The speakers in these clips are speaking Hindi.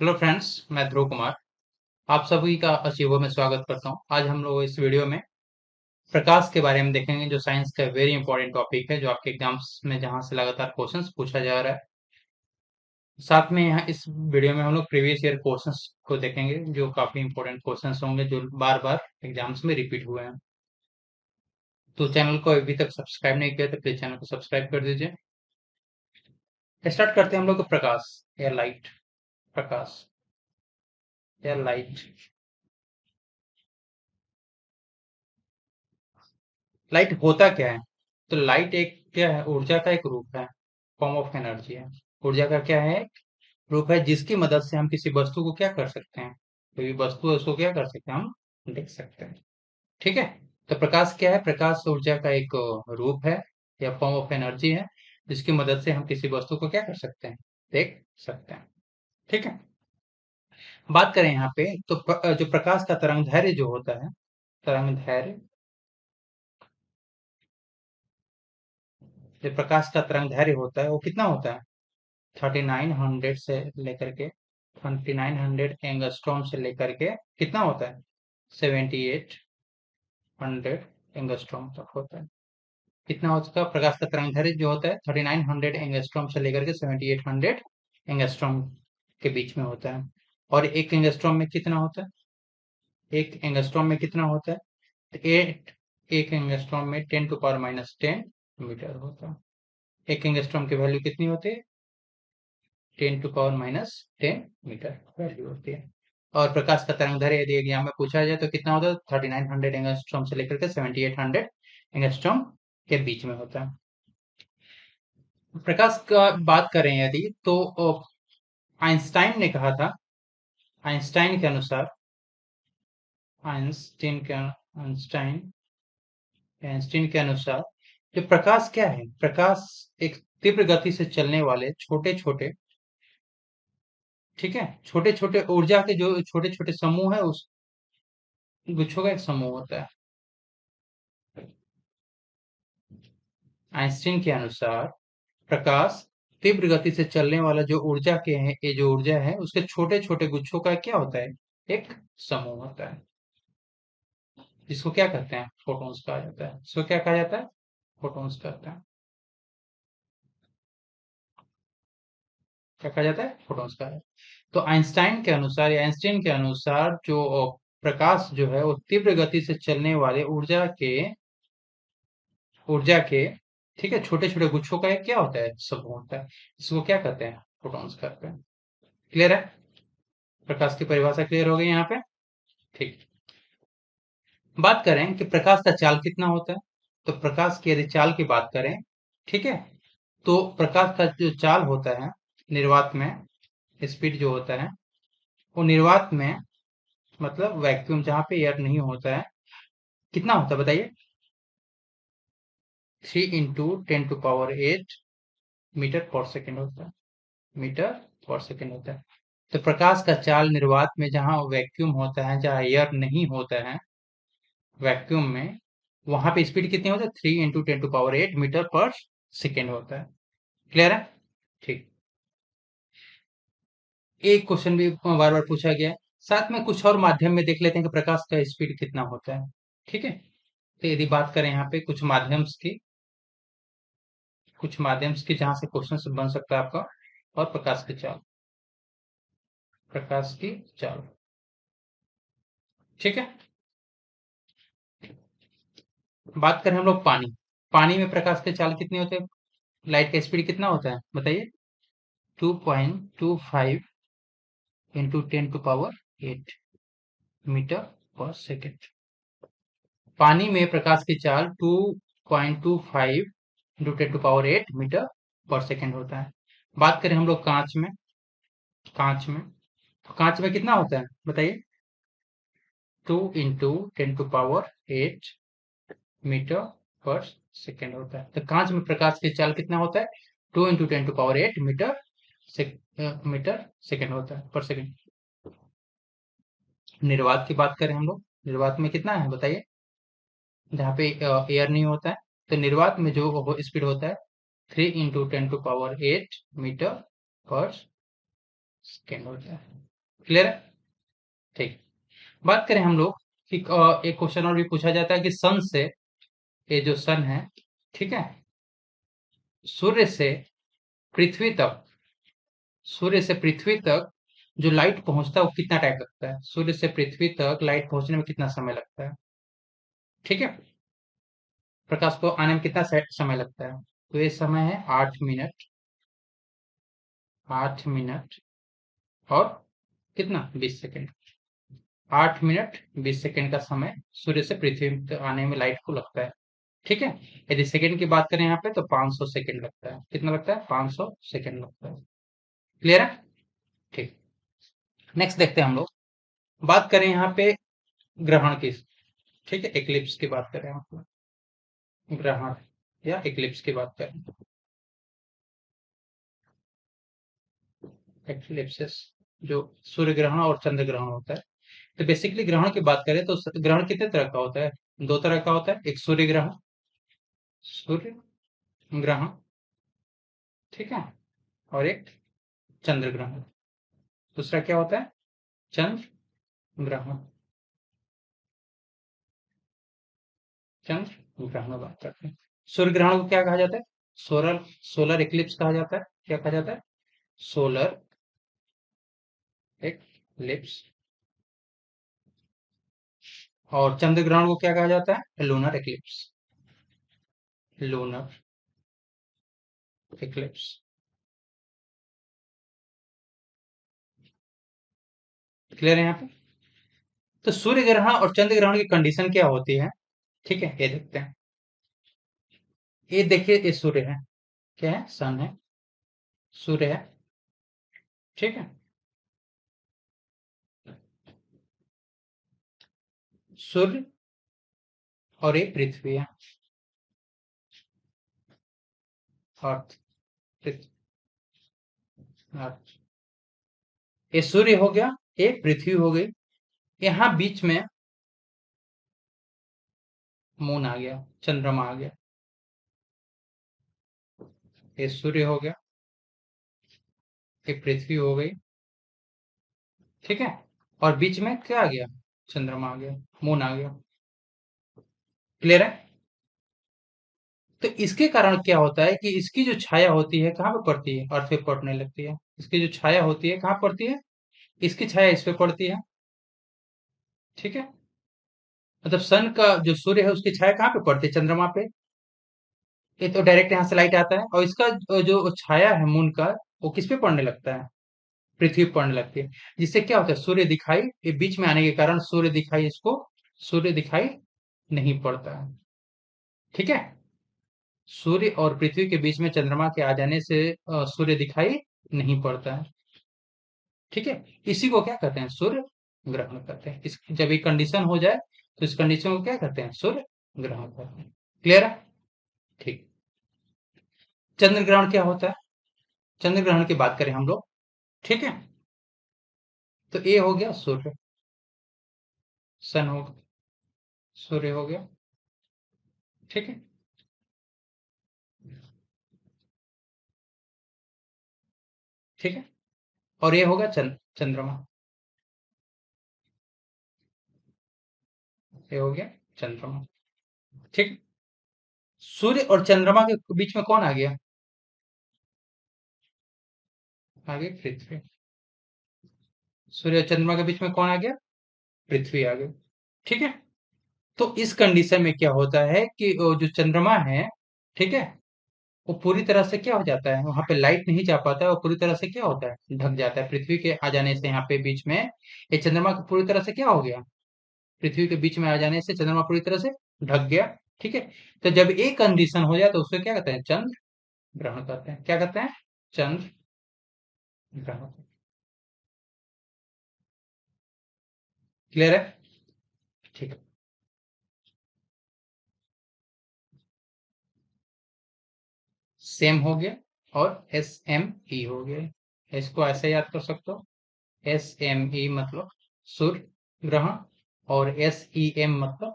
हेलो फ्रेंड्स, मैं ध्रुव कुमार। आप सभी का अचीवो में स्वागत करता हूं। आज हम लोग इस वीडियो में प्रकाश के बारे में देखेंगे, जो साइंस का वेरी इंपॉर्टेंट टॉपिक है, जो आपके एग्जाम्स में जहां से लगातार क्वेश्चंस पूछा जा रहा है। साथ में यहाँ इस वीडियो में हम लोग प्रीवियस ईयर क्वेश्चंस को देखेंगे, जो काफी इंपॉर्टेंट क्वेश्चंस होंगे, जो बार बार एग्जाम्स में रिपीट हुए हैं। तो चैनल को अभी तक सब्सक्राइब नहीं किया तो प्लीज चैनल को सब्सक्राइब कर दीजिए। स्टार्ट करते हैं हम लोग प्रकाश या लाइट। प्रकाश या लाइट। लाइट होता क्या है? तो लाइट एक क्या है? ऊर्जा का एक रूप है, फॉर्म ऑफ एनर्जी है। ऊर्जा का क्या है? एक रूप है जिसकी मदद से हम किसी वस्तु को क्या कर सकते हैं? कोई भी वस्तु है उसको क्या कर सकते हैं? हम देख सकते हैं। ठीक है। तो प्रकाश क्या है? प्रकाश ऊर्जा का एक रूप है या फॉर्म ऑफ एनर्जी है, जिसकी मदद से हम किसी वस्तु को क्या कर सकते हैं? देख सकते हैं। ठीक है। बात करें यहाँ पे तो जो प्रकाश का तरंग दैर्घ्य जो होता है, तरंग दैर्घ्य, जो प्रकाश का तरंग दैर्घ्य होता है वो कितना होता है? 3900 से लेकर के 3900 एंगस्ट्रॉम से लेकर के कितना होता है? 7800 एंगस्ट्रॉम तक होता है। कितना हो चुका? प्रकाश का तरंग दैर्घ्य जो होता है 3900 एंगस्ट्रॉम से लेकर के 7800 एंगस्ट्रॉम के बीच में होता है। और एक एंगस्ट्रॉम में कितना होता है? एक एंगस्ट्रॉम में कितना होता है? तो एक एंगस्ट्रॉम में 10⁻10 मीटर होता है। एक एंगस्ट्रॉम की वैल्यू कितनी होती है? 10⁻10 मीटर वैल्यू होती है। और प्रकाश का तरंग दैर्घ्य यदि एग्जाम में पूछा जाए तो कितना होता है? 3900 एंगस्ट्रॉम से लेकर के 7800 एंगस्ट्रॉम के बीच में होता है। प्रकाश का बात करें यदि तो आइंस्टाइन ने कहा था, आइंस्टाइन के अनुसार, आइंस्टीन के आइंस्टाइन आइंस्टीन के अनुसार जो प्रकाश क्या है? प्रकाश एक तीव्र गति से चलने वाले छोटे छोटे, ठीक है, छोटे छोटे ऊर्जा के जो छोटे छोटे समूह है, उस गुच्छों का एक समूह होता है। आइंस्टीन के अनुसार प्रकाश तीव्र गति से चलने वाला जो ऊर्जा के है, ये जो ऊर्जा है उसके छोटे छोटे गुच्छों का क्या होता है? एक समूह होता है, जिसको क्या कहते हैं? फोटॉन्स कहा जाता है। इसको क्या कहा जाता है? फोटॉन्स कहते हैं। क्या कहा जाता है? फोटॉन्स कहा जाता है। तो आइंस्टाइन के अनुसार या आइंस्टीन के अनुसार जो प्रकाश जो है वो तीव्र गति से चलने वाले ऊर्जा के, ठीक है, छोटे छोटे गुच्छों का एक क्या होता है? समूह होता है। इसको क्या कहते हैं? फोटॉन्स कहते हैं। क्लियर है? प्रकाश की परिभाषा क्लियर हो गई यहाँ पे? ठीक। बात करें कि प्रकाश का चाल कितना होता है, तो प्रकाश की यदि चाल की बात करें, ठीक है, तो प्रकाश का जो चाल होता है निर्वात में, स्पीड जो होता है वो निर्वात में, मतलब वैक्यूम जहां पे एयर नहीं होता है, कितना होता है बताइए? 3 × 10⁸ मीटर पर सेकेंड होता है। मीटर पर सेकेंड होता है। तो प्रकाश का चाल निर्वात में जहां वैक्यूम होता है, जहां एयर नहीं होता है, वैक्यूम में, वहां पे स्पीड कितनी होती है? 3 × 10⁸ मीटर पर सेकेंड होता है। क्लियर है? ठीक। एक क्वेश्चन भी बार बार पूछा गया है। साथ में कुछ और माध्यम में देख लेते हैं कि प्रकाश का स्पीड कितना होता है। ठीक है। तो यदि बात करें यहाँ पे कुछ माध्यम्स की जहां से क्वेश्चन बन सकता है आपका। और प्रकाश की चाल, ठीक है। बात करें हम लोग पानी में प्रकाश की चाल कितनी होती है? लाइट का स्पीड कितना होता है बताइए? 2.25 × 10⁸ मीटर पर सेकेंड। पानी में प्रकाश की चाल 2.25 × 10⁸ मीटर पर सेकेंड होता है। बात करें हम लोग कांच में तो कांच में कितना होता है बताइए? 2 × 10⁸ मीटर पर सेकेंड होता है। तो कांच में प्रकाश की चाल कितना होता है? 2 × 10⁸ मीटर सेकेंड होता है, पर सेकेंड। निर्वात की बात करें हम लोग, निर्वात में कितना है बताइए? जहाँ पे एयर नहीं होता है, तो निर्वात में जो स्पीड होता है 3 × 10⁸ मीटर पर सेकेंड होता है। क्लियर है? ठीक। बात करें हम लोग कि एक क्वेश्चन और भी पूछा जाता है कि सन से, ये जो सन है, ठीक है, सूर्य से पृथ्वी तक, सूर्य से पृथ्वी तक जो लाइट पहुंचता है वो कितना टाइम लगता है? सूर्य से पृथ्वी तक लाइट पहुंचने में कितना समय लगता है? ठीक है, प्रकाश को आने में कितना समय लगता है? तो ये समय है 8 मिनट, 8 मिनट और कितना, 20 सेकेंड। 8 मिनट 20 सेकेंड का समय सूर्य से पृथ्वी तक आने में लाइट को लगता है। ठीक है, यदि सेकेंड की बात करें यहाँ पे तो 500 सेकेंड लगता है। कितना लगता है? 500 सेकेंड लगता है। क्लियर है? ठीक। नेक्स्ट देखते हैं हम लोग। बात करें यहाँ पे ग्रहण की, ठीक है, एक्लिप्स की बात करें हम लोग। ग्रहण या एक्लिप्स की बात करें, एक्लिप्सेस, जो सूर्य ग्रहण और चंद्र ग्रहण होता है। तो बेसिकली ग्रहण की बात करें तो ग्रहण कितने तरह का होता है? दो तरह का होता है। एक सूर्य ग्रहण, सूर्य ग्रहण, ठीक है, और एक चंद्र ग्रहण। दूसरा क्या होता है? चंद्र ग्रहण। चंद्र ग्रहण बात करते हैं। सूर्य ग्रहण को क्या कहा जाता है? सोलर सोलर इक्लिप्स कहा जाता है। क्या कहा जाता है? Solar Eclipse. और चंद्र ग्रहण को क्या कहा जाता है? Lunar Eclipse. Lunar Eclipse. Clear है यहाँ पे? तो सूर्य ग्रहण और चंद्र ग्रहण की कंडीशन क्या होती है? ठीक है, ये देखते हैं। ये देखिए, ये सूर्य है, क्या है? सन है, सूर्य है, ठीक है, सूर्य, और ये पृथ्वी है, अर्थ, पृथ्वी, अर्थ। ये सूर्य हो गया, ये पृथ्वी हो गई, यहाँ बीच में मून आ गया, चंद्रमा आ गया। ये सूर्य हो गया, ये पृथ्वी हो गई, ठीक है, और बीच में क्या आ गया? चंद्रमा आ गया, मून आ गया। क्लियर है? तो इसके कारण क्या होता है कि इसकी जो छाया होती है कहाँ पे पड़ती है? अर्थ पे पड़ने लगती है। इसकी जो छाया होती है कहाँ पड़ती है? इसकी छाया इस पे पड़ती है, ठीक है। मतलब सन का जो सूर्य है उसकी छाया कहाँ पे पड़ती है? चंद्रमा पे। ये तो डायरेक्ट यहाँ से लाइट आता है, और इसका जो छाया है मून का, वो किस पे पड़ने लगता है? पृथ्वी पर पड़ने लगती है। जिससे क्या होता है? सूर्य दिखाई, ये बीच में आने के कारण सूर्य दिखाई, इसको सूर्य दिखाई नहीं पड़ता है, ठीक है। सूर्य और पृथ्वी के बीच में चंद्रमा के आ जाने से सूर्य दिखाई नहीं पड़ता है, ठीक है। इसी को क्या कहते हैं? सूर्य ग्रहण कहते हैं। इस जब ये कंडीशन हो जाए तो इस कंडीशन को क्या कहते हैं? सूर्य ग्रहण कहते हैं। क्लियर है? ठीक। चंद्र ग्रहण क्या होता है? चंद्र ग्रहण की बात करें हम लोग, ठीक है, तो ये हो गया सूर्य, सन हो, सूर्य हो गया, ठीक है, ठीक है, और ये होगा चंद्रमा, ये हो गया चंद्रमा, ठीक। सूर्य और चंद्रमा के बीच में कौन आ गया? आगे पृथ्वी। सूर्य और चंद्रमा के बीच में कौन आ गया? पृथ्वी आ गई, ठीक है। तो इस कंडीशन में क्या होता है कि वो जो चंद्रमा है, ठीक है, वो पूरी तरह से क्या हो जाता है? वहां पे लाइट नहीं जा पाता है, वो पूरी तरह से क्या होता है? ढक जाता है। पृथ्वी के आ जाने से यहाँ पे बीच में ये चंद्रमा को पूरी तरह से क्या हो गया? पृथ्वी के बीच में आ जाने से चंद्रमा पूरी तरह से ढक गया, ठीक है। तो जब एक कंडीशन हो जाए तो उसको क्या कहते हैं? चंद्र ग्रहण कहते हैं। क्या कहते हैं? चंद्र ग्रहण। क्लियर है? ठीक है। सेम हो गया, और एस एम ई हो गया। इसको ऐसे याद कर सकते हो, एस एम ई मतलब सूर्य ग्रहण, और एस ई एम मतलब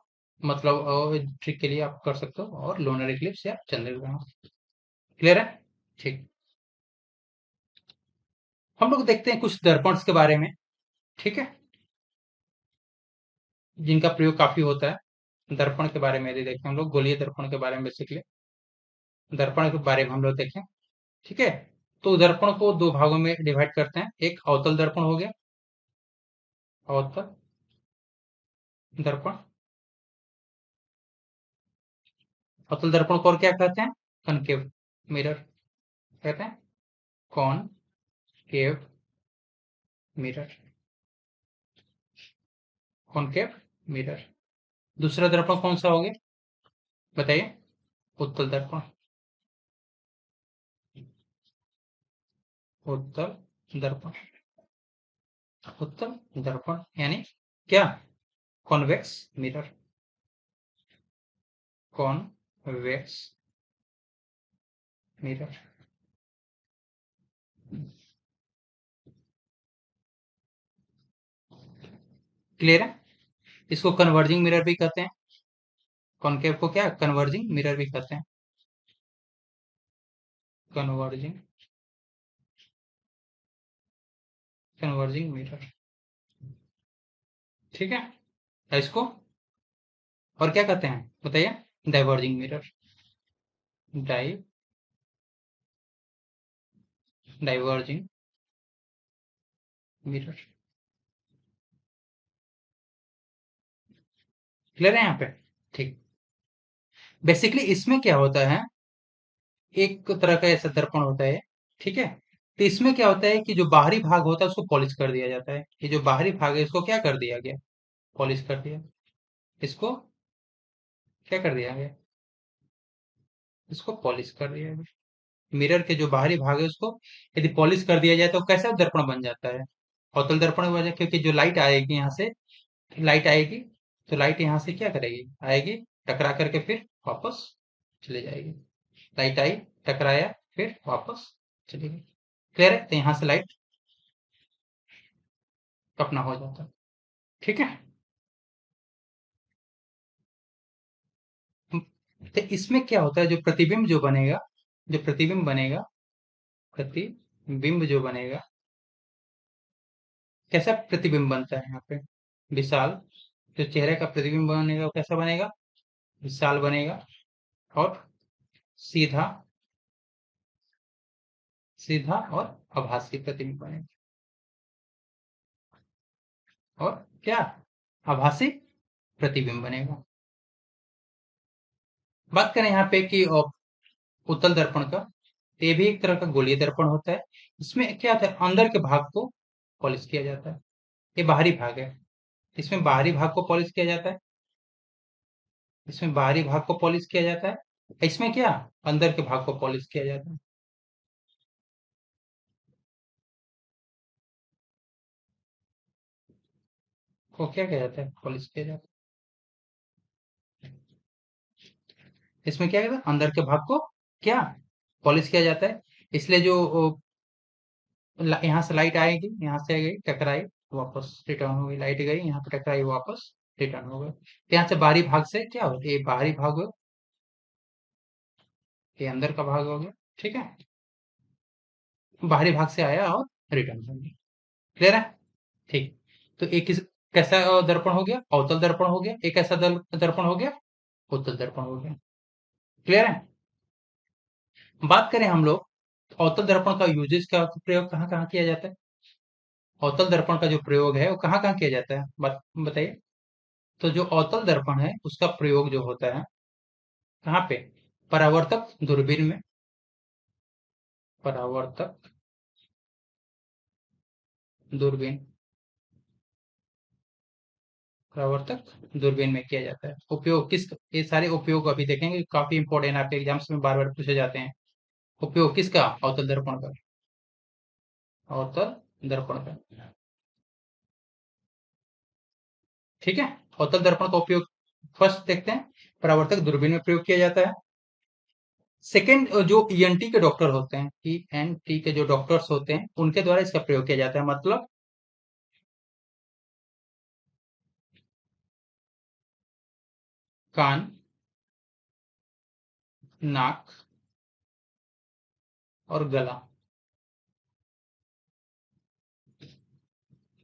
ट्रिक के लिए आप कर सकते हो, और लोनर इक्लिप्स या चंद्र ग्रहण। क्लियर है? ठीक। हम लोग देखते हैं कुछ दर्पण के बारे में, ठीक है, जिनका प्रयोग काफी होता है। दर्पण के बारे में यदि देखें हम लोग, गोलीय दर्पण के बारे में बेसिकली दर्पण के बारे में हम लोग देखें, ठीक है। तो दर्पण को दो भागों में डिवाइड करते हैं। एक अवतल दर्पण हो गया, अवतल दर्पण। अवतल दर्पण को और क्या कहते हैं? कनकेव मिरर कहते हैं, कॉनकेव मिरर, कॉनकेव मिरर। दूसरा दर्पण कौन सा हो गया बताइए? उत्तल दर्पण, उत्तल दर्पण, उत्तल दर्पण यानी क्या? Convex mirror, convex mirror. Clear है? इसको कन्वर्जिंग मिरर भी कहते हैं। कॉनकेव को क्या कन्वर्जिंग मिरर भी कहते हैं, कन्वर्जिंग, कन्वर्जिंग मिरर, ठीक है। इसको और क्या कहते हैं बताइए? Diverging mirror, di diverging mirror. Clear है यहाँ पे? ठीक। बेसिकली इसमें क्या होता है, एक तरह का ऐसा दर्पण होता है, ठीक है। तो इसमें क्या होता है कि जो बाहरी भाग होता है उसको पॉलिश कर दिया जाता है। ये जो बाहरी भाग है इसको क्या कर दिया गया? पॉलिश कर दिया। इसको क्या कर दिया गया? इसको पॉलिश कर दिया गया। मिरर के जो बाहरी भाग है उसको यदि पॉलिश कर दिया जाए तो कैसा दर्पण बन जाता है? अवतल दर्पण बन जाए, क्योंकि जो लाइट आएगी यहाँ से, लाइट आएगी तो लाइट यहाँ से क्या करेगी? आएगी, टकरा करके फिर वापस चली जाएगी। लाइट आई, टकराया, फिर वापस चली गई। क्लियर है? तो यहाँ से लाइट अपना हो जाता है, ठीक है। तो इसमें क्या होता है, जो प्रतिबिंब जो बनेगा, जो प्रतिबिंब बनेगा, प्रतिबिंब जो बनेगा, कैसा प्रतिबिंब बनता है यहाँ पे? विशाल। जो चेहरे का प्रतिबिंब बनेगा वो कैसा बनेगा? विशाल बनेगा। और सीधा, सीधा और आभासी प्रतिबिंब बनेगा। और क्या? आभासी प्रतिबिंब बनेगा। बात करें यहाँ पे कि उत्तल दर्पण का, तो ये भी एक तरह का गोलीय दर्पण होता है। इसमें क्या होता है, अंदर के भाग को पॉलिश किया जाता है। ये बाहरी भाग है, इसमें बाहरी भाग को पॉलिश किया जाता है, इसमें बाहरी भाग को पॉलिश किया जाता है। इसमें क्या, अंदर के भाग को पॉलिश किया जाता है। को क्या किया जाता है? पॉलिश किया जाता है। इसमें क्या कहता है, अंदर के भाग को क्या पॉलिश किया जाता है। इसलिए जो यहाँ से लाइट आएगी, यहाँ से गई, टकराई, वापस रिटर्न हो गई। लाइट गई, यहाँ पे टकराई, वापस रिटर्न हो गई। तो यहाँ से बाहरी भाग से क्या होता है, ये बाहरी भाग हो, ये अंदर का भाग हो गया, ठीक है। बाहरी भाग से आया और रिटर्न हो गया। क्लियर है? ठीक। तो एक किस कैसा दर्पण हो गया? अवतल दर्पण हो गया। एक ऐसा दर्पण हो गया, उत्तल दर्पण हो गया। क्लियर है? बात करें हम लोग, अवतल दर्पण का यूजेस का प्रयोग कहाँ कहाँ किया जाता है? अवतल दर्पण का जो प्रयोग है वो कहाँ कहाँ किया जाता है, बताइए। तो जो अवतल दर्पण है उसका प्रयोग जो होता है कहाँ पे? परावर्तक दूरबीन में, परावर्तक दूरबीन, परावर्तक दूरबीन में किया जाता है। उपयोग किस, ये सारे उपयोग अभी देखेंगे, काफी इंपॉर्टेंट, आपके एग्जाम्स में बार बार पूछे जाते हैं। उपयोग किसका? अवतल दर्पण का, अवतल दर्पण का, ठीक है। अवतल दर्पण का उपयोग फर्स्ट देखते हैं, परावर्तक दूरबीन में प्रयोग किया जाता है। सेकंड, जो ईएनटी के डॉक्टर होते हैं, ईएनटी के जो डॉक्टर्स होते हैं उनके द्वारा इसका प्रयोग किया जाता है। मतलब कान, नाक और गला,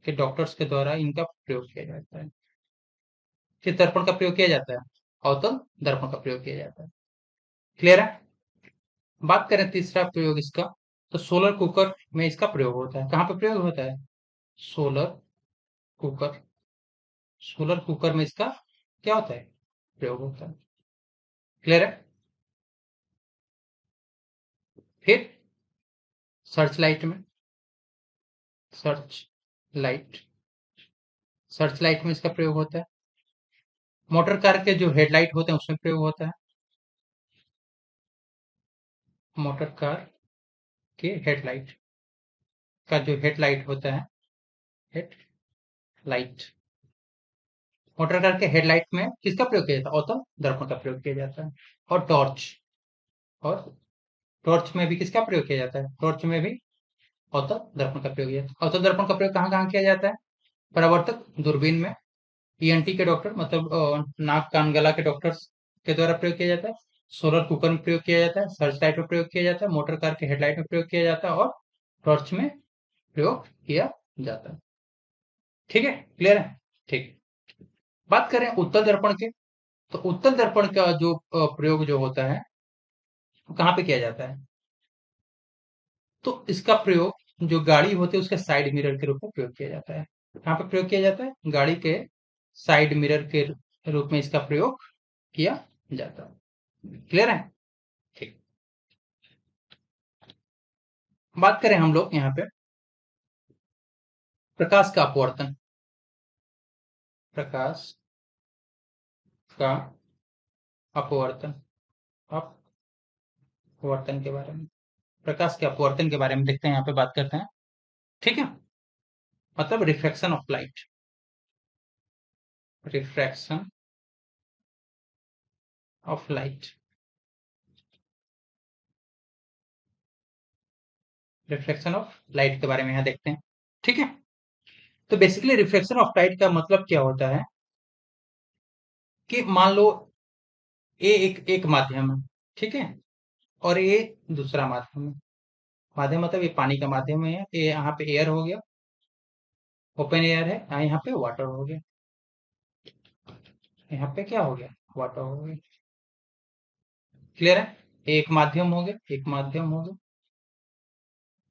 कि डॉक्टर्स के द्वारा इनका प्रयोग किया जाता है। किस दर्पण का प्रयोग किया जाता है? अवतल दर्पण का प्रयोग किया जाता है। क्लियर है? बात करें तीसरा प्रयोग इसका, तो सोलर कुकर में इसका प्रयोग होता है। कहाँ पे प्रयोग होता है? Solar cooker. सोलर कुकर में इसका क्या होता है? प्रयोग होता है। क्लियर है? फिर सर्च लाइट में, सर्च लाइट, सर्च लाइट में इसका प्रयोग होता है। मोटर कार के जो हेडलाइट होते हैं उसमें प्रयोग होता है। मोटर कार के हेडलाइट का जो हेडलाइट होता है, हेडलाइट, मोटर कार के हेडलाइट में किसका प्रयोग किया जाता है? अवतल दर्पण का प्रयोग किया जाता है। और टॉर्च, और टॉर्च में भी किसका प्रयोग किया जाता है? टॉर्च में भी अवतल दर्पण का प्रयोग किया जाता है। अवतल दर्पण का प्रयोग कहाँ कहाँ किया जाता है? परावर्तक दूरबीन में, ईएनटी के डॉक्टर मतलब नाक कान गला के डॉक्टर्स के द्वारा प्रयोग किया जाता है। सोलर कुकर में प्रयोग किया जाता है। सर्च लाइट में प्रयोग किया जाता है। मोटर कार के हेडलाइट में प्रयोग किया जाता है। और टॉर्च में प्रयोग किया जाता है। ठीक है? क्लियर है? ठीक। बात करें उत्तल दर्पण के, तो उत्तल दर्पण का जो प्रयोग जो होता है वो कहाँ पे किया जाता है? तो इसका प्रयोग जो गाड़ी होती है उसके साइड मिरर के रूप में प्रयोग किया जाता है। कहाँ पे प्रयोग किया जाता है? गाड़ी के साइड मिरर के रूप में इसका प्रयोग किया जाता है। क्लियर है? ठीक। बात करें हम लोग यहाँ पे प्रकाश का अपवर्तन, प्रकाश का अपवर्तन, अपवर्तन के बारे में, प्रकाश के अपवर्तन के बारे में देखते हैं, यहाँ पे बात करते हैं। ठीक है? मतलब refraction of light, refraction of light, reflection of light के बारे में यहाँ देखते हैं। ठीक है? तो बेसिकली रिफ्लेक्शन ऑफ लाइट का मतलब क्या होता है कि मान लो ए एक एक माध्यम है, ठीक है, और ए दूसरा माध्यम है। माध्यम मतलब ये पानी का माध्यम है, ये यहाँ पे एयर हो गया, ओपन एयर है, यहाँ पे वाटर हो गया, यहाँ पे क्या हो गया? वाटर हो गया। क्लियर है? एक माध्यम हो गया, एक माध्यम हो गया,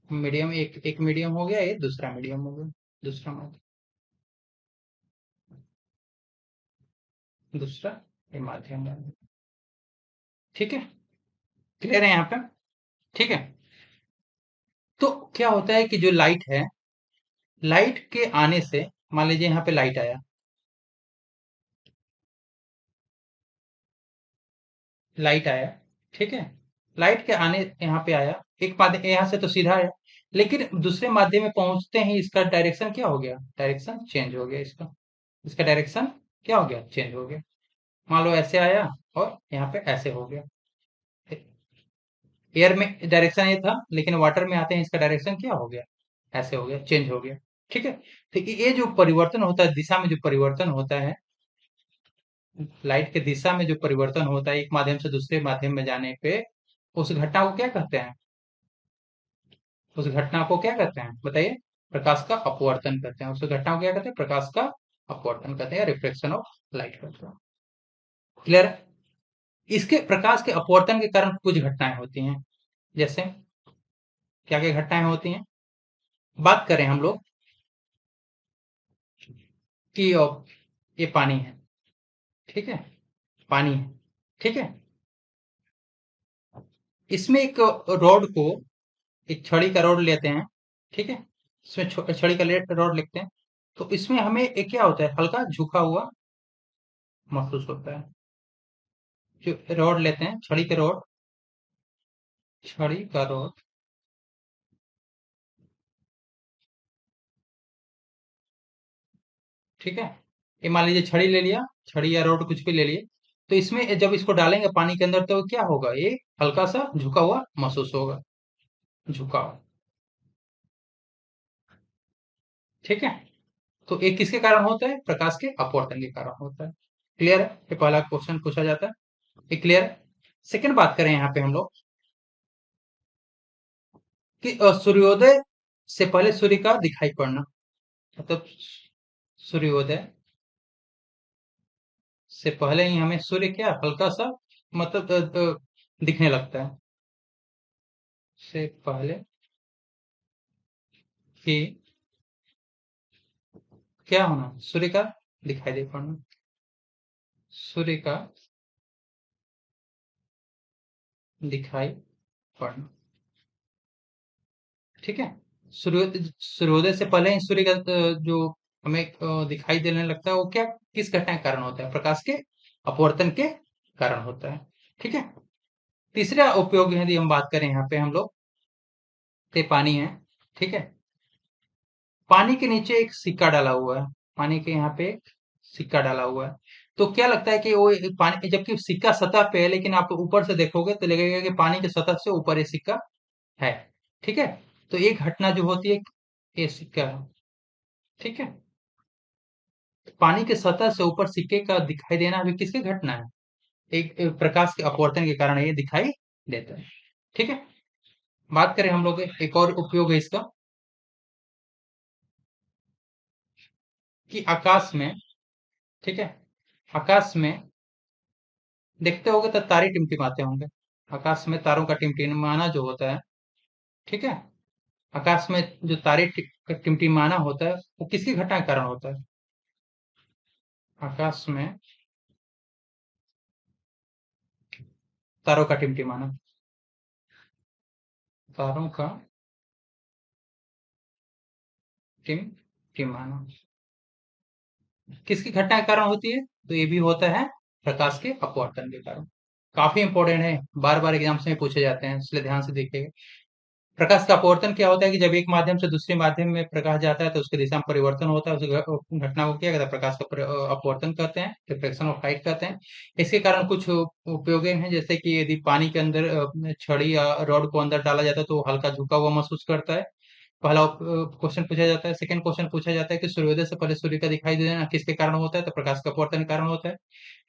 मीडियम, एक एक मीडियम हो गया, ये दूसरा मीडियम हो गया, दूसरा माध्यम, दूसरा ये माध्यम हो गया। ठीक है? क्लियर है यहाँ पे? ठीक है। तो क्या होता है कि जो लाइट है, लाइट के आने से, मान लीजिए यहाँ पे लाइट आया, लाइट आया, ठीक है, लाइट के आने यहाँ पे आया, एक माध्यम यहाँ से तो सीधा आया, लेकिन दूसरे माध्यम में पहुंचते ही इसका डायरेक्शन क्या हो गया? डायरेक्शन चेंज हो गया इसका, इसका डायरेक्शन क्या हो गया? चेंज हो गया। मान लो ऐसे आया और यहाँ पे ऐसे हो गया। एयर में डायरेक्शन ये था, लेकिन वाटर में आते हैं इसका डायरेक्शन क्या हो गया? ऐसे हो गया, चेंज हो गया। ठीक है? तो ये जो परिवर्तन होता है, दिशा में जो परिवर्तन होता है, लाइट के दिशा में जो परिवर्तन होता है एक माध्यम से दूसरे माध्यम में जाने पे, उस घटना को क्या कहते हैं? उस घटना को क्या कहते हैं बताइए? प्रकाश का अपवर्तन कहते हैं। उस घटना को क्या कहते हैं? प्रकाश का अपवर्तन कहते हैं, रिफ्लेक्शन ऑफ लाइट कहते हैं। क्लियर? इसके प्रकाश के अपवर्तन के कारण कुछ घटनाएं होती हैं। जैसे क्या क्या घटनाएं होती हैं? बात करें हम लोग कि ये पानी है, ठीक है, पानी है, ठीक है, इसमें एक रॉड को, एक छड़ी का रॉड लेते हैं, ठीक है, इसमें छड़ी का रॉड लिखते हैं, तो इसमें हमें एक क्या होता है? हल्का झुका हुआ महसूस होता है। जो रॉड लेते हैं, छड़ी के रॉड, छड़ी का रॉड, ठीक है, ये मान लीजिए छड़ी ले लिया, छड़ी या रॉड कुछ भी ले लिए, तो इसमें जब इसको डालेंगे पानी के अंदर तो क्या होगा? ये हल्का सा झुका हुआ महसूस होगा, झुकाव। ठीक है? तो ये किसके कारण होता है? प्रकाश के अपवर्तन के कारण होता है। क्लियर है? ये पहला क्वेश्चन पूछा जाता है। ये क्लियर है? सेकंड बात करें यहाँ पे हम लोग कि सूर्योदय से पहले सूर्य का दिखाई पड़ना, मतलब सूर्योदय से पहले ही हमें सूर्य क्या हल्का सा मतलब दिखने लगता है। से पहले ही क्या होना, सूर्य का दिखाई दे पड़ना, सूर्य का दिखाई पड़ना। ठीक है। सूर्योदय से पहले ही सूर्य का जो हमें दिखाई देने लगता है, वो क्या किस घटना के कारण होता है? प्रकाश के अपवर्तन के कारण होता है। ठीक है। तीसरा उपयोग यदि हम बात करें यहाँ पे हम लोग, ये पानी है। ठीक है। पानी के नीचे एक सिक्का डाला हुआ है, पानी के यहाँ पे एक सिक्का डाला हुआ है। तो क्या लगता है कि वो एक पानी, जबकि सिक्का सतह पे है, लेकिन आप ऊपर से देखोगे तो लगेगा कि पानी की सतह से ऊपर ये सिक्का है। ठीक है। तो एक घटना जो होती है, ये सिक्का है। ठीक है। पानी के सतह से ऊपर सिक्के का दिखाई देना अभी किसकी घटना है? एक प्रकाश के अपवर्तन के कारण ये दिखाई देता है। ठीक है। बात करें हम लोग, एक और उपयोग है इसका, कि आकाश में, ठीक है, आकाश में देखते होगे तो तारे टिमटिमाते होंगे। आकाश में तारों का टिमटिमाना जो होता है, ठीक है, आकाश में जो तारे टिमटिमाना होता है, वो किसकी घटना के कारण होता है? आकाश में तारों का टिमटिमाना, तारों का टिमटिमाना किसकी घटना के कारण होती है? तो ये भी होता है प्रकाश के अपवर्तन के कारण। काफी इंपॉर्टेंट है, बार बार एग्जाम्स में पूछे जाते हैं, इसलिए ध्यान से देखिएगा। प्रकाश का अपवर्तन क्या होता है कि जब एक माध्यम से दूसरे माध्यम में प्रकाश जाता है तो उसकी दिशा में परिवर्तन होता है, उस घटना को क्या कहते हैं? प्रकाश का अपवर्तन कहते हैं, रिफ्लेक्शन ऑफ लाइट कहते हैं। इसके कारण कुछ उपयोग हैं, जैसे कि यदि पानी के अंदर छड़ी या रॉड को अंदर डाला जाता है तो वो हल्का झुका हुआ महसूस करता है। पहला क्वेश्चन पूछा जाता है। सेकंड क्वेश्चन पूछा जाता है कि सूर्योदय से पहले सूर्य का दिखाई देना किसके कारण होता है? तो प्रकाश का अपवर्तन के कारण होता है।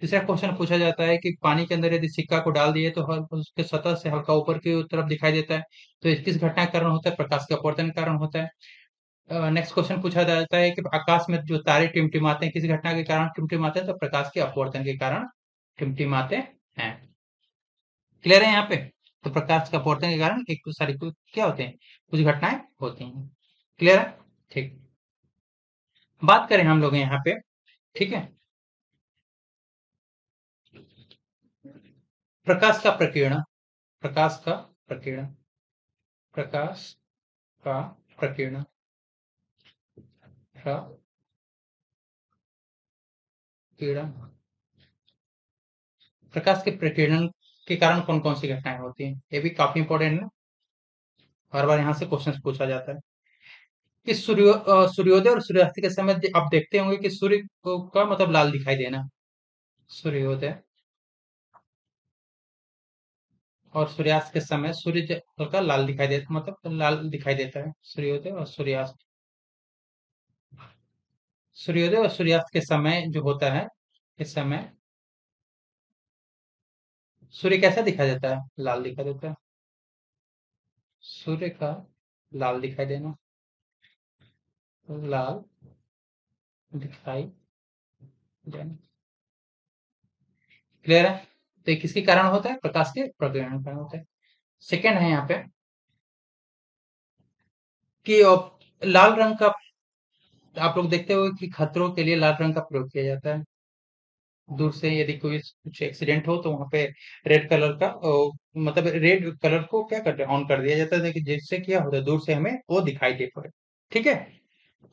तीसरा क्वेश्चन पूछा जाता है कि पानी के अंदर यदि सिक्का को डाल दिए तो उसके सतह से हल्का ऊपर की तरफ दिखाई देता है, तो ये किस घटना के कारण होता है? प्रकाश के अपवर्तन के कारण होता है। नेक्स्ट क्वेश्चन पूछा जाता है कि आकाश में जो तारे टिमटिमाते हैं किस घटना के कारण टिमटिमाते हैं? तो प्रकाश के अपवर्तन के कारण टिमटिमाते हैं। क्लियर है यहाँ पे? तो प्रकाश का अपवर्तन के कारण एक सारी क्या होते हैं, कुछ घटनाएं होती हैं। क्लियर है? ठीक। बात करें हम लोग यहाँ पे, ठीक है, प्रकाश का प्रकीर्णन, प्रकाश का प्रकीर्णन, प्रकाश का प्रकीर्णन, प्रकीर्णन, प्रकाश के प्रकीर्णन के कारण कौन कौन सी घटनाएं होती हैं? ये भी काफी इंपॉर्टेंट है, हर बार यहाँ से क्वेश्चन पूछा जाता है। कि सूर्योदय और सूर्यास्त के समय आप देखते होंगे कि सूर्य का मतलब लाल दिखाई देना, सूर्योदय और सूर्यास्त के समय सूर्य हल्का लाल दिखाई देता, मतलब लाल दिखाई देता है, सूर्योदय और सूर्यास्त। सूर्योदय और सूर्यास्त के समय जो होता है, इस समय सूर्य कैसा दिखाई देता है? लाल दिखाई देता है। सूर्य का लाल दिखाई देना, लाल दिखाई देना। क्लियर है? तो ये किसके कारण होता है? प्रकाश के प्रकीर्णन के कारण होता है। सेकेंड है यहाँ पे कि लाल रंग का, आप लोग देखते हो कि खतरों के लिए लाल रंग का प्रयोग किया जाता है। दूर से यदि कोई कुछ एक्सीडेंट हो तो वहां पे रेड कलर का मतलब रेड कलर को क्या करते हैं, ऑन कर दिया जाता है कि जिससे क्या होता है, दूर से हमें वो दिखाई दे पाए। ठीक है।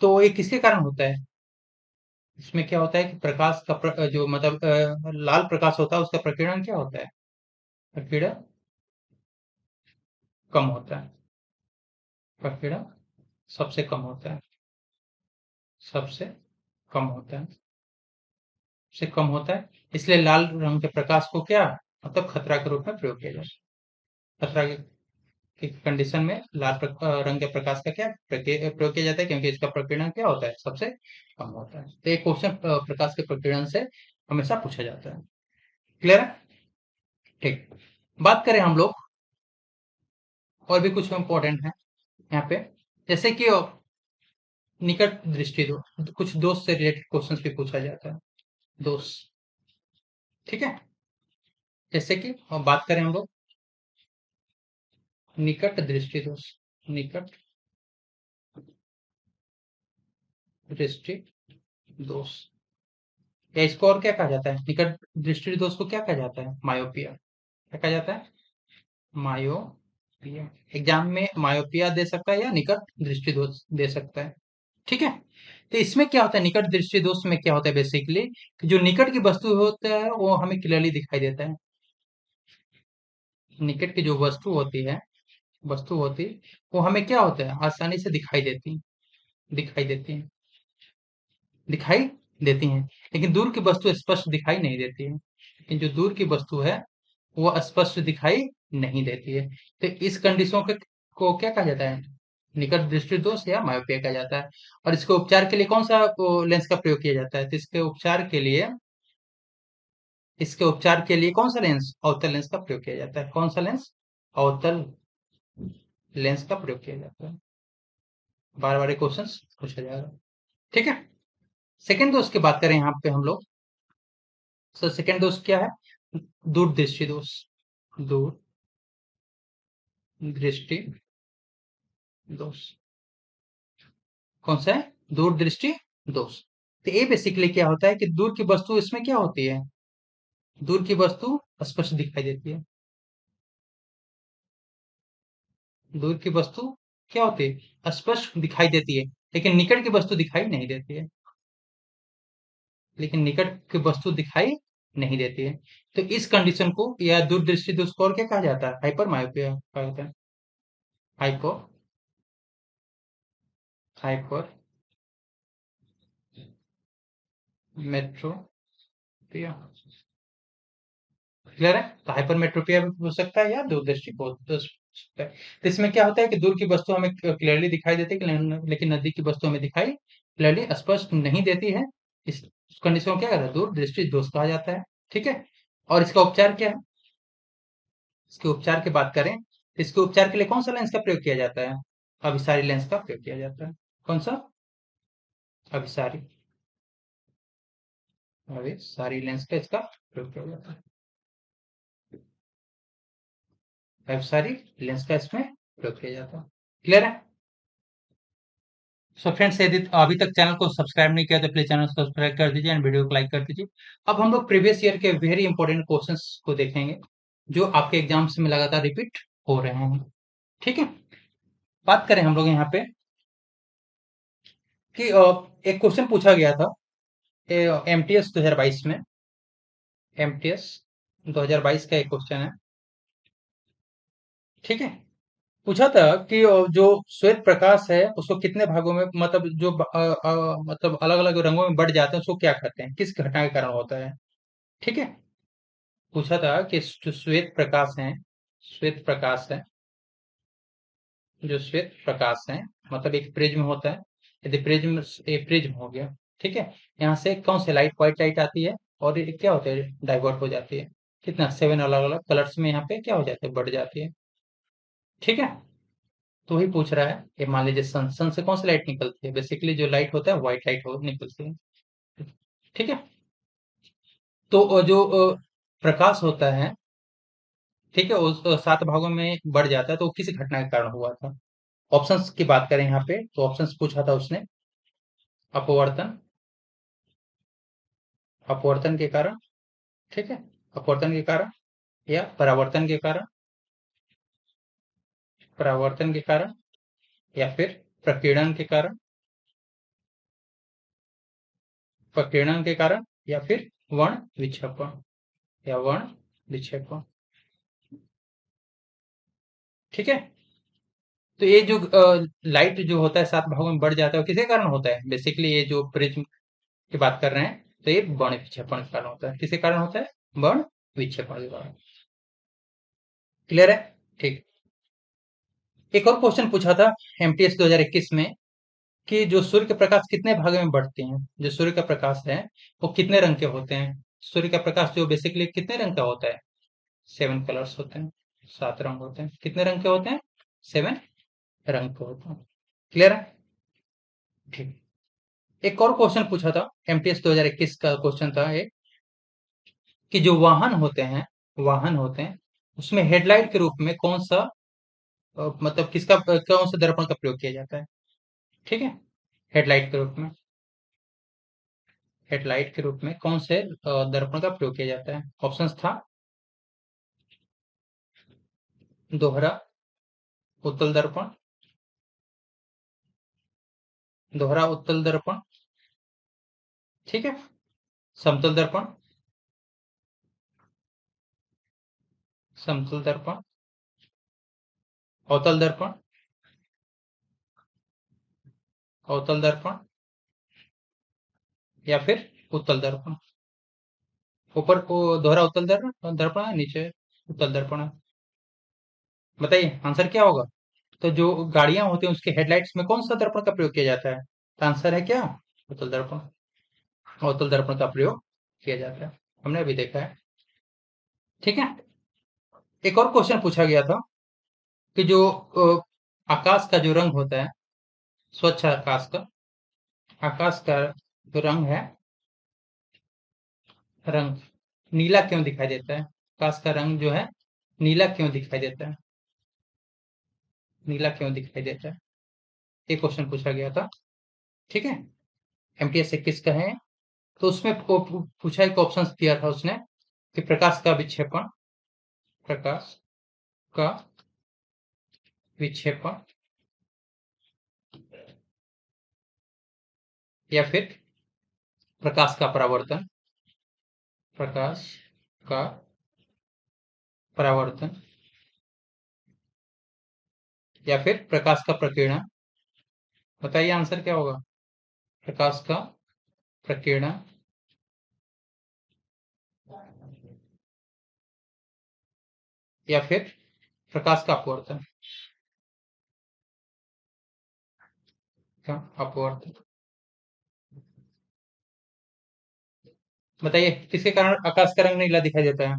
तो ये किसके कारण होता है? इसमें क्या होता है कि प्रकाश का जो मतलब लाल प्रकाश होता है उसका प्रकीर्णन क्या होता है? प्रकीर्णन कम होता है, प्रकीर्णन सबसे कम होता है, सबसे कम होता है, से कम होता है। इसलिए लाल रंग के प्रकाश को क्या मतलब खतरा के रूप में प्रयोग किया जाता है। खतरा की कंडीशन में लाल रंग के प्रकाश का क्या प्रयोग किया जाता है, क्योंकि इसका प्रकीर्णन क्या होता है? सबसे कम होता है। तो एक क्वेश्चन प्रकाश के प्रकीर्णन से हमेशा पूछा जाता है। क्लियर है? ठीक। बात करें हम लोग, और भी कुछ इंपॉर्टेंट है यहाँ पे, जैसे कि निकट दृष्टि दोष, कुछ दोष से रिलेटेड क्वेश्चंस भी पूछा जाता है। दोष, ठीक है। जैसे कि अब बात करें हम लोग निकट दृष्टि दोष, निकट दृष्टि दोष, या इसको और क्या कहा जाता है? निकट दृष्टि दोष को क्या कहा जाता है? मायोपिया। क्या कहा जाता है? मायोपिया। एग्जाम में मायोपिया दे सकता है या निकट दृष्टि दोष दे सकता है, ठीक है। तो इसमें क्या होता है, निकट दृष्टि दोष में क्या होता है बेसिकली, कि जो निकट की वस्तु होता है वो हमें क्लियरली दिखाई देता है। निकट की जो वस्तु होती है, वस्तु होती, वो हमें क्या होता है, आसानी से दिखाई देती, दिखाई देती है, दिखाई देती हैं। लेकिन दूर की वस्तु स्पष्ट दिखाई नहीं देती है। लेकिन जो दूर की वस्तु है वो स्पष्ट दिखाई नहीं देती है। तो इस कंडीशन को क्या कहा जाता है? निकट दृष्टि दोष या मायोपिया कहा जाता है। और इसके उपचार के लिए कौन सा लेंस का प्रयोग किया जाता है? तो इसके उपचार के लिए कौन सा लेंस, अवतल लेंस का प्रयोग किया जाता है। कौन सा लेंस? अवतल लेंस का प्रयोग किया जाता है। बार बार क्वेश्चन पूछा जाएगा, ठीक है। सेकेंड दोष की बात करें यहाँ पे हम लोग, सर सेकेंड दोष क्या है? दूरदृष्टि दोष, दूर दृष्टि दोष। कौन सा है? दूरदृष्टि दोष। तो ये बेसिकली क्या होता है कि दूर की वस्तु इसमें क्या होती है, दूर की वस्तु स्पष्ट दिखाई देती है। दूर की वस्तु क्या होती है? स्पष्ट दिखाई देती है। लेकिन निकट की वस्तु दिखाई नहीं देती है। लेकिन निकट की वस्तु दिखाई नहीं देती है। तो इस कंडीशन को या दूरदृष्टि दोष को और क्या कहा जाता है? हाइपर मायोपिया कहा जाता है। हाइपर हाइपर मेट्रोपिया, क्लियर है। तो हाइपरमेट्रोपिया भी हो सकता है या दूरदृष्टि हो सकता है। तो इसमें क्या होता है कि दूर की वस्तु हमें क्लियरली दिखाई देती है, लेकिन नजदीक की वस्तु हमें दिखाई क्लियरली स्पष्ट नहीं देती है। इस कंडीशन को क्या कहता है? दूरदृष्टि दोष कहा जाता है, ठीक है। और इसका उपचार क्या है? इसके उपचार की बात करें तो इसके उपचार के लिए कौन सा लेंस का प्रयोग किया जाता है? अभिसारी लेंस का प्रयोग किया जाता है। कौन सा? अभिसारी, अभिसारी लेंस का इसका प्रयोग किया जाता है। अभिसारी लेंस का इसमें प्रयोग किया जाता है, क्लियर है। सो फ्रेंड्स, यदि अभी तक चैनल को सब्सक्राइब नहीं किया तो प्लीज चैनल को सब्सक्राइब कर दीजिए एंड वीडियो को लाइक कर दीजिए। अब हम लोग प्रीवियस ईयर के वेरी इंपॉर्टेंट क्वेश्चंस को देखेंगे जो आपके एग्जाम्स में लगातार रिपीट हो रहे हैं, ठीक है। बात करें हम लोग यहाँ पे कि एक क्वेश्चन पूछा गया था एमटीएस 2022 में, एमटीएस 2022 का एक क्वेश्चन है, ठीक है। पूछा था कि जो श्वेत प्रकाश है उसको कितने भागों में, मतलब जो मतलब अलग अलग रंगों में बढ़ जाते हैं उसको क्या कहते हैं, किस घटना के कारण होता है, ठीक है। पूछा था कि जो श्वेत प्रकाश है, श्वेत प्रकाश है, जो श्वेत प्रकाश है, मतलब एक प्रिज्म होता है। यदि प्रिज्म, एक प्रिज्म हो गया, ठीक है। यहाँ से कौन से लाइट, व्हाइट लाइट आती है और ये क्या होता है, डाइवर्ट हो जाती है। कितना, 7 अलग अलग कलर्स में यहाँ पे क्या हो जाता है, बढ़ जाती है, ठीक है। तो वही पूछ रहा है कि मान लीजिए सन से कौन सी लाइट निकलती है, बेसिकली जो लाइट होता है व्हाइट लाइट हो निकलती है, ठीक है। तो जो प्रकाश होता है, ठीक है, उस 7 भागों में बढ़ जाता है, तो वो किस घटना के कारण हुआ था। ऑप्शंस की बात करें यहाँ पे तो ऑप्शंस पूछा था उसने, अपवर्तन, अपवर्तन के कारण, ठीक है, अपवर्तन के कारण या परावर्तन के कारण, परावर्तन के कारण या फिर प्रकीर्णन के कारण, प्रकीर्णन के कारण या फिर वर्ण विक्षेपण, या वर्ण विक्षेपण, ठीक है। तो ये जो लाइट जो होता है 7 भागों में बढ़ जाता है, वो किसके कारण होता है? बेसिकली ये जो प्रिज्म की बात कर रहे हैं तो ये वर्ण विक्षेपण के कारण होता है। किसके कारण होता है? वर्ण विक्षेपण के कारण, क्लियर है, ठीक। एक और क्वेश्चन पूछा था एमटीएस 2021 में कि जो सूर्य के प्रकाश कितने भाग में बढ़ते हैं, जो सूर्य का प्रकाश है वो कितने रंग के होते हैं। सूर्य का प्रकाश जो बेसिकली कितने रंग का होता है? 7 कलर्स होते हैं, 7 रंग होते हैं। कितने रंग के होते हैं? 7 रंग के होते हैं, क्लियर है। ठीक। एक और क्वेश्चन पूछा था, एमटीएस 2021 का क्वेश्चन था एक, कि जो वाहन होते हैं, उसमें हेडलाइट के रूप में कौन सा मतलब कौन सा दर्पण का प्रयोग किया जाता है? ठीक है। हेडलाइट के रूप में हेडलाइट के रूप में कौन से दर्पण का प्रयोग किया जाता है? ऑप्शंस था दोहरा उत्तल दर्पण, दोहरा उत्तल दर्पण, ठीक है, समतल दर्पण, समतल दर्पण, अवतल दर्पण, अवतल दर्पण, या फिर उत्तल दर्पण। ऊपर को दोहरा उत्तल दर्पण दर्पण है, नीचे उत्तल दर्पण है। बताइए आंसर क्या होगा? तो जो गाड़ियां होती हैं उसके हेडलाइट्स में कौन सा दर्पण का प्रयोग किया जाता है? तो आंसर है क्या? उत्तल दर्पण। अवतल दर्पण का प्रयोग किया जाता है, हमने अभी देखा है। ठीक है। एक और क्वेश्चन पूछा गया था कि जो आकाश का जो रंग होता है, स्वच्छ आकाश का जो रंग है, रंग नीला क्यों दिखाई देता है? आकाश का रंग जो है नीला क्यों दिखाई देता है? नीला क्यों दिखाई देता है? ये क्वेश्चन पूछा गया था। ठीक है। एमटीएस 21 का है। तो उसमें पूछा, एक ऑप्शन दिया था उसने कि प्रकाश का विक्षेपण, या फिर प्रकाश का परावर्तन, प्रकाश का परावर्तन, या फिर प्रकाश का प्रकीर्णन। बताइए आंसर क्या होगा? प्रकाश का प्रकीर्णन, या फिर प्रकाश का अपवर्तन। क्या अपवर्तन? बताइए किसके कारण आकाश का रंग नीला दिखाई देता है?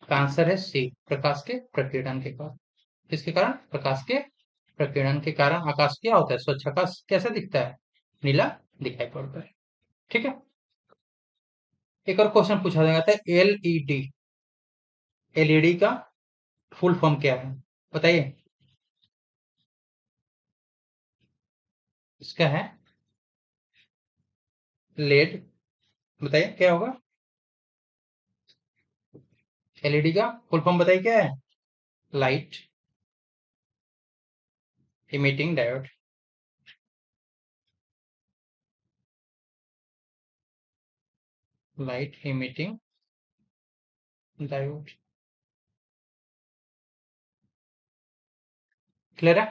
का आंसर है सी, प्रकाश के प्रकीर्णन के कारण। किसके कारण? प्रकाश के प्रकीर्णन के कारण आकाश क्या होता है? स्वच्छ आकाश कैसा दिखता है? नीला दिखाई पड़ता है। ठीक है। एक और क्वेश्चन पूछा जाता है, एलईडी, एलईडी का फुल फॉर्म क्या है? बताइए। इसका है लेड। बताइए क्या होगा? एलईडी का फुल फॉर्म बताइए क्या है? Light emitting diode. Light emitting diode. Clear है?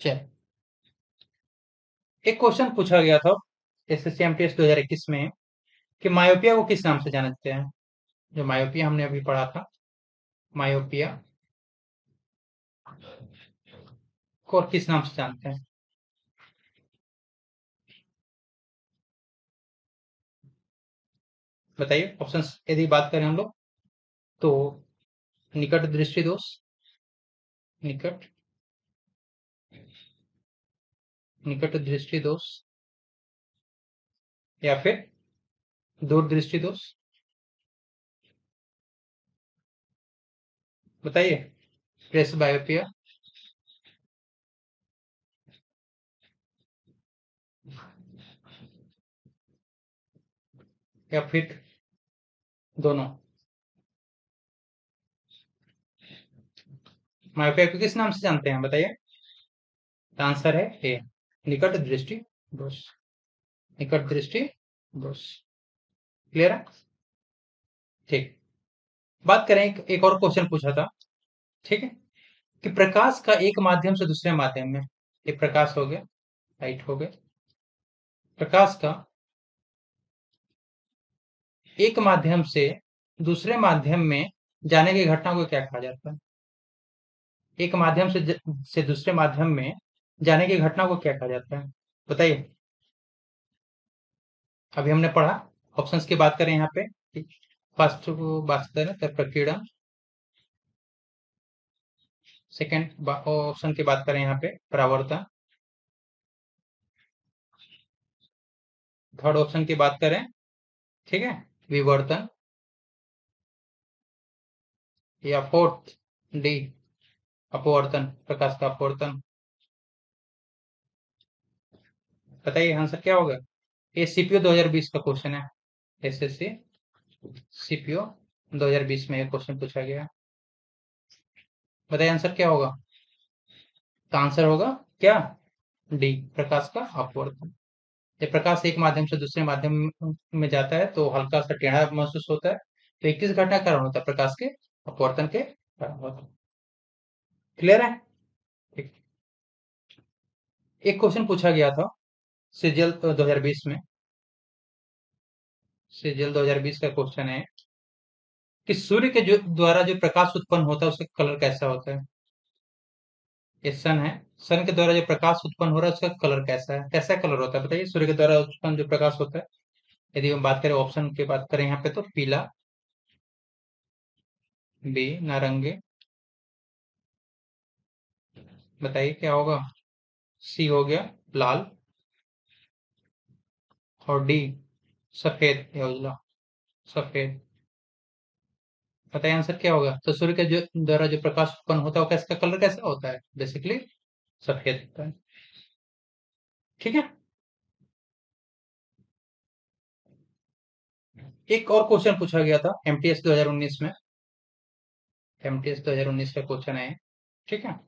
चल, एक क्वेश्चन पूछा गया था एसएससी एमटीएस 2021 में, कि मायोपिया को किस नाम से जाना जाता है? जो मायोपिया हमने अभी पढ़ा था, मायोपिया को और किस नाम से जानते हैं? बताइए ऑप्शंस यदि बात करें हम लोग, तो निकट दृष्टि दोष, निकट निकट दृष्टि दोष, या फिर दूर दृष्टि दोष। बताइए। प्रेस बायोपिया, या फिर दोनों। मायोपिया को किस नाम से जानते हैं? बताइए। आंसर है ए, निकट दृष्टि दोष, निकट दृष्टि दोष। क्लियर है? ठीक। बात करें, एक और क्वेश्चन पूछा था, ठीक है, कि प्रकाश का एक माध्यम से दूसरे माध्यम में, एक प्रकाश हो गया, लाइट हो गया, प्रकाश का एक माध्यम से दूसरे माध्यम में जाने की घटना को क्या कहा जाता है? एक माध्यम से दूसरे माध्यम में जाने की घटना को क्या कहा जाता है? बताइए। अभी हमने पढ़ा, ऑप्शंस की बात करें यहाँ पे, फर्स्ट को बात करें तो प्रकीर्णन, सेकंड ऑप्शन की बात करें यहाँ पे परावर्तन, थर्ड ऑप्शन की बात करें, ठीक है, विवर्तन, या फोर्थ डी, अपवर्तन, प्रकाश का अपवर्तन। बताइए आंसर क्या होगा। ये सीपीओ 2020 का क्वेश्चन है, एसएससी सीपीओ 2020 में ये क्वेश्चन पूछा गया। बताइए आंसर क्या होगा। तो आंसर होगा क्या, डी, प्रकाश का अपवर्तन। जब प्रकाश एक माध्यम से दूसरे माध्यम में जाता है तो हल्का सा टेढ़ा महसूस होता है, तो ये किस घटना के कारण होता है, प्रकाश के अपवर्तन के कारण होता है। क्लियर है। ठीक। एक क्वेश्चन पूछा गया था सीजीएल 2020 में, सीजीएल 2020 का क्वेश्चन है कि सूर्य के जो द्वारा जो प्रकाश उत्पन्न होता है उसका कलर कैसा होता है। ये सन है, सन के द्वारा जो प्रकाश उत्पन्न हो रहा है उसका कलर कैसा है, कैसा कलर होता है बताइए, सूर्य के द्वारा उत्पन्न जो प्रकाश होता है। यदि हम बात करें ऑप्शन की बात करें यहाँ पे, तो पीला, बी नारंगी, बताइए क्या होगा। सी हो गया लाल, और डी सफेद या उजला, सफेद। बताइए आंसर क्या होगा। तो सूर्य के जो द्वारा जो प्रकाश उत्पन्न होता है वो कैसा कलर कैसा होता है, बेसिकली सफेद होता है। ठीक है। एक और क्वेश्चन पूछा गया था एमटीएस 2019 में, एमटीएस 2019 का क्वेश्चन है, ठीक है,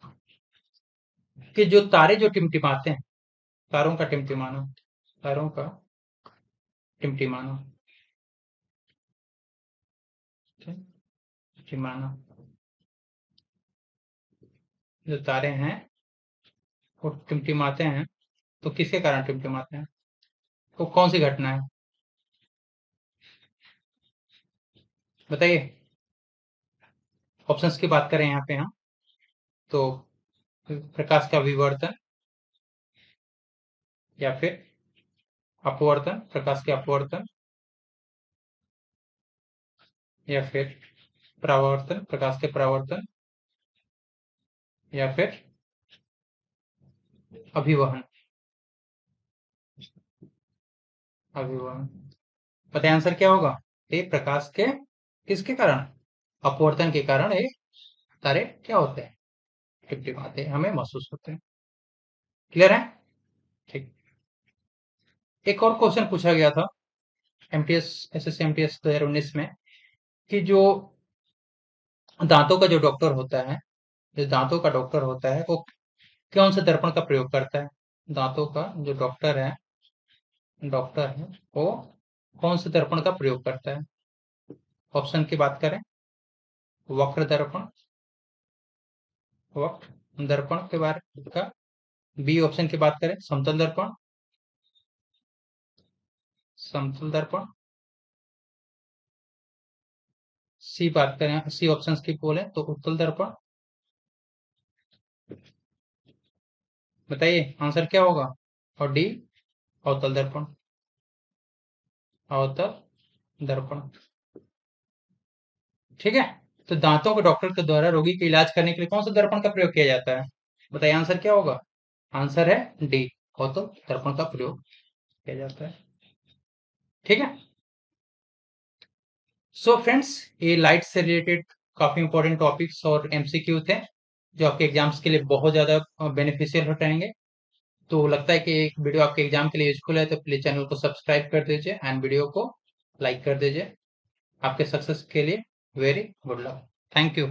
कि जो तारे जो टिमटिमाते हैं, तारों का टिमटिमाना, तारों का टिमटिमाना, ठीक, टिमटिमाना, जो तारे हैं वो टिमटिमाते हैं, तो किसके कारण टिमटिमाते हैं, वो कौन सी घटना है, बताइए। ऑप्शंस की बात करें यहाँ पे हम, तो प्रकाश का विवर्तन, या फिर अपवर्तन, प्रकाश के अपवर्तन, या फिर परावर्तन, प्रकाश के परावर्तन, या फिर अभिवहन, अभिवहन। बताइए आंसर क्या होगा। ये प्रकाश के किसके कारण, अपवर्तन के कारण ये तारे क्या होते हैं, टिमटिमाते हैं, हमें महसूस होते हैं। क्लियर है। ठीक। एक और क्वेश्चन पूछा गया था एमटीएस, एसएससी एमटीएस 2019 में, कि जो दांतों का जो डॉक्टर होता है, जो दांतों का डॉक्टर होता है वो कौन से दर्पण का प्रयोग करता है। दांतों का जो डॉक्टर है वो कौन से दर्पण का प्रयोग करता है। ऑप्शन की बात करें, वक्र दर्पण, वक्र दर्पण के बारे का, बी ऑप्शन की बात करें समतल दर्पण, समतल दर्पण, सी बात करें, सी ऑप्शन की बोले तो उत्तल दर्पण। बताइए आंसर क्या होगा। और डी अवतल दर्पण, अवतल दर्पण। ठीक है। तो दांतों के डॉक्टर के द्वारा रोगी का इलाज करने के लिए कौन सा दर्पण का प्रयोग किया जाता है। बताइए आंसर क्या होगा। आंसर है डी, अवतल दर्पण का प्रयोग किया जाता है। ठीक है। सो फ्रेंड्स, ये लाइट से रिलेटेड काफी इंपॉर्टेंट टॉपिक्स और एमसीक्यू थे जो आपके एग्जाम्स के लिए बहुत ज्यादा बेनिफिशियल हो रहेंगे। तो लगता है कि एक वीडियो आपके एग्जाम के लिए यूजफुल है, तो प्लीज चैनल को सब्सक्राइब कर दीजिए एंड वीडियो को लाइक कर दीजिए। आपके सक्सेस के लिए very good luck. Thank you.